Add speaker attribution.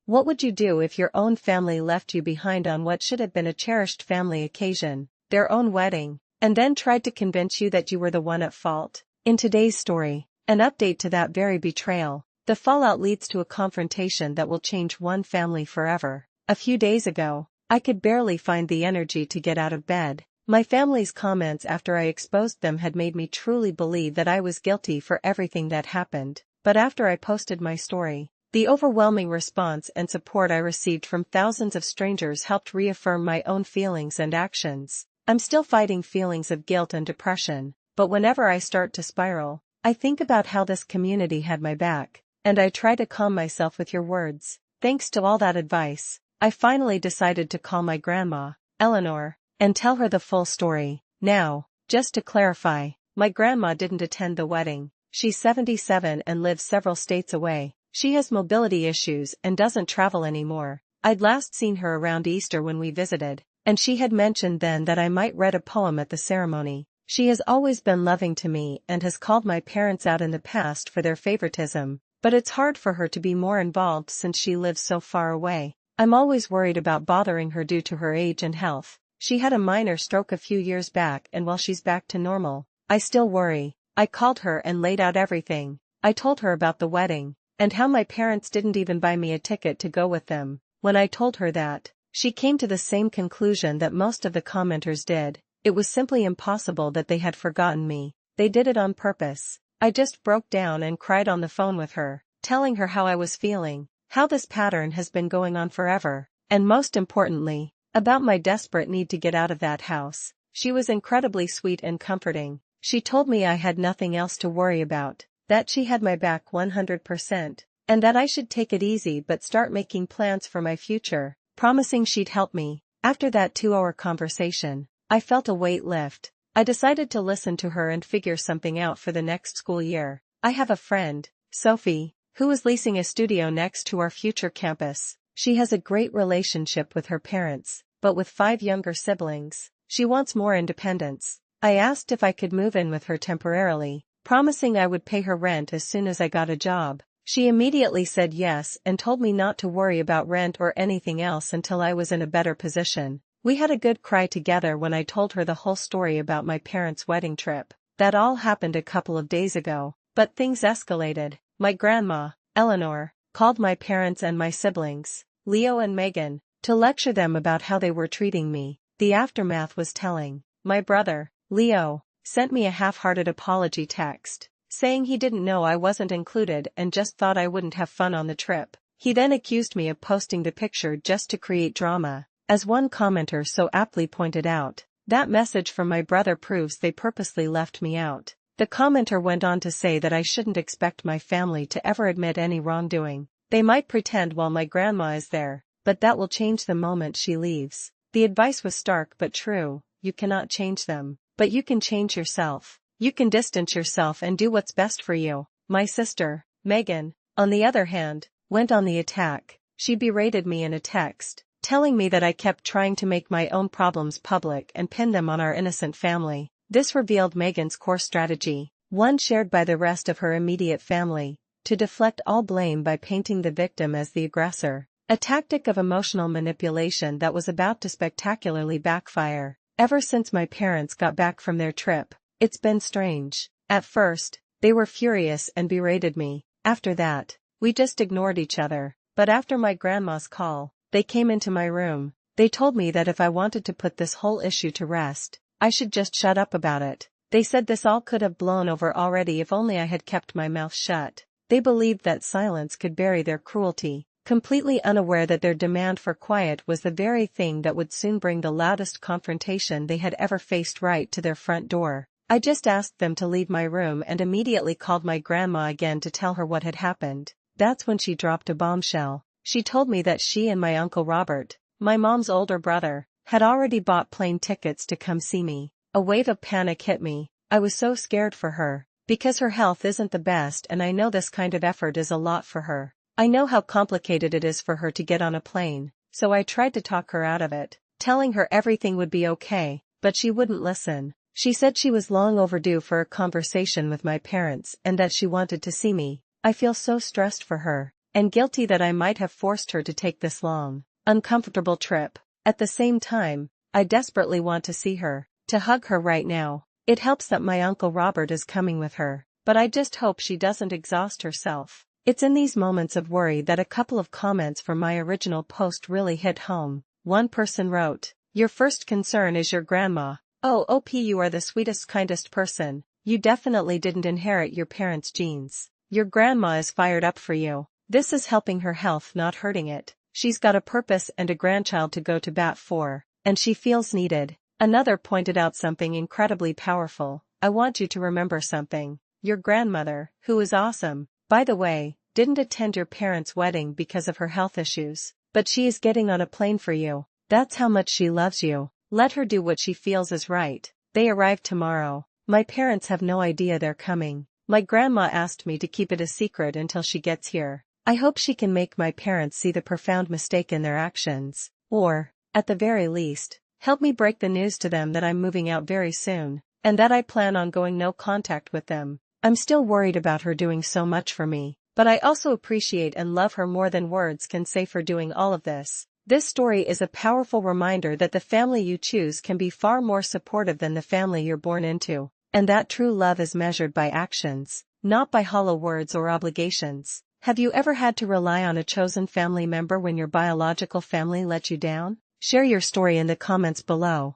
Speaker 1: What would you do if your own family left you behind on what should have been a cherished family occasion, their own wedding, and then tried to convince you that you were the one at fault? In today's story, an update to that very betrayal. The fallout leads to a confrontation that will change one family forever. A few days ago, I could barely find the energy to get out of bed. My family's comments after I exposed them had made me truly believe that I was guilty for everything that happened. But after I posted my story, the overwhelming response and support I received from thousands of strangers helped reaffirm my own feelings and actions. I'm still fighting feelings of guilt and depression, but whenever I start to spiral, I think about how this community had my back, and I try to calm myself with your words. Thanks to all that advice, I finally decided to call my grandma, Eleanor, and tell her the full story. Now, just to clarify, my grandma didn't attend the wedding. She's 77 and lives several states away. She has mobility issues and doesn't travel anymore. I'd last seen her around Easter when we visited, and she had mentioned then that I might read a poem at the ceremony. She has always been loving to me and has called my parents out in the past for their favoritism, but it's hard for her to be more involved since she lives so far away. I'm always worried about bothering her due to her age and health. She had a minor stroke a few years back, and while she's back to normal, I still worry. I called her and laid out everything. I told her about the wedding, and how my parents didn't even buy me a ticket to go with them. When I told her that, she came to the same conclusion that most of the commenters did. It was simply impossible that they had forgotten me. They did it on purpose. I just broke down and cried on the phone with her, telling her how I was feeling, how this pattern has been going on forever, and most importantly, about my desperate need to get out of that house. She was incredibly sweet and comforting. She told me I had nothing else to worry about, that she had my back 100%, and that I should take it easy but start making plans for my future, promising she'd help me. After that 2-hour conversation, I felt a weight lift. I decided to listen to her and figure something out for the next school year. I have a friend, Sophie, who is leasing a studio next to our future campus. She has a great relationship with her parents, but with 5 younger siblings, she wants more independence. I asked if I could move in with her temporarily, promising I would pay her rent as soon as I got a job. She immediately said yes and told me not to worry about rent or anything else until I was in a better position. We had a good cry together when I told her the whole story about my parents' wedding trip. That all happened a couple of days ago, but things escalated. My grandma, Eleanor, called my parents and my siblings, Leo and Megan, to lecture them about how they were treating me. The aftermath was telling. My brother, Leo, sent me a half-hearted apology text, saying he didn't know I wasn't included and just thought I wouldn't have fun on the trip. He then accused me of posting the picture just to create drama. As one commenter so aptly pointed out, that message from my brother proves they purposely left me out. The commenter went on to say that I shouldn't expect my family to ever admit any wrongdoing. They might pretend while my grandma is there, but that will change the moment she leaves. The advice was stark but true. You cannot change them, but you can change yourself. You can distance yourself and do what's best for you. My sister, Megan, on the other hand, went on the attack. She berated me in a text, telling me that I kept trying to make my own problems public and pin them on our innocent family. This revealed Megan's core strategy, one shared by the rest of her immediate family, to deflect all blame by painting the victim as the aggressor, a tactic of emotional manipulation that was about to spectacularly backfire. Ever since my parents got back from their trip, it's been strange. At first, they were furious and berated me. After that, we just ignored each other. But after my grandma's call, they came into my room. They told me that if I wanted to put this whole issue to rest, I should just shut up about it. They said this all could have blown over already if only I had kept my mouth shut. They believed that silence could bury their cruelty, completely unaware that their demand for quiet was the very thing that would soon bring the loudest confrontation they had ever faced right to their front door. I just asked them to leave my room and immediately called my grandma again to tell her what had happened. That's when she dropped a bombshell. She told me that she and my Uncle Robert, my mom's older brother, had already bought plane tickets to come see me. A wave of panic hit me. I was so scared for her, because her health isn't the best and I know this kind of effort is a lot for her. I know how complicated it is for her to get on a plane, so I tried to talk her out of it, telling her everything would be okay, but she wouldn't listen. She said she was long overdue for a conversation with my parents and that she wanted to see me. I feel so stressed for her. and guilty that I might have forced her to take this long, uncomfortable trip. At the same time, I desperately want to see her, to hug her right now. It helps that my Uncle Robert is coming with her, but I just hope she doesn't exhaust herself. It's in these moments of worry that a couple of comments from my original post really hit home. One person wrote, "Your first concern is your grandma. Oh, OP, you are the sweetest, kindest person. You definitely didn't inherit your parents' genes. Your grandma is fired up for you. This is helping her health, not hurting it. She's got a purpose and a grandchild to go to bat for, and she feels needed." Another pointed out something incredibly powerful. "I want you to remember something. Your grandmother, who is awesome, by the way, didn't attend your parents' wedding because of her health issues, but she is getting on a plane for you. That's how much she loves you. Let her do what she feels is right." They arrive tomorrow. My parents have no idea they're coming. My grandma asked me to keep it a secret until she gets here. I hope she can make my parents see the profound mistake in their actions, or, at the very least, help me break the news to them that I'm moving out very soon, and that I plan on going no contact with them. I'm still worried about her doing so much for me, but I also appreciate and love her more than words can say for doing all of this. This story is a powerful reminder that the family you choose can be far more supportive than the family you're born into, and that true love is measured by actions, not by hollow words or obligations. Have you ever had to rely on a chosen family member when your biological family let you down? Share your story in the comments below.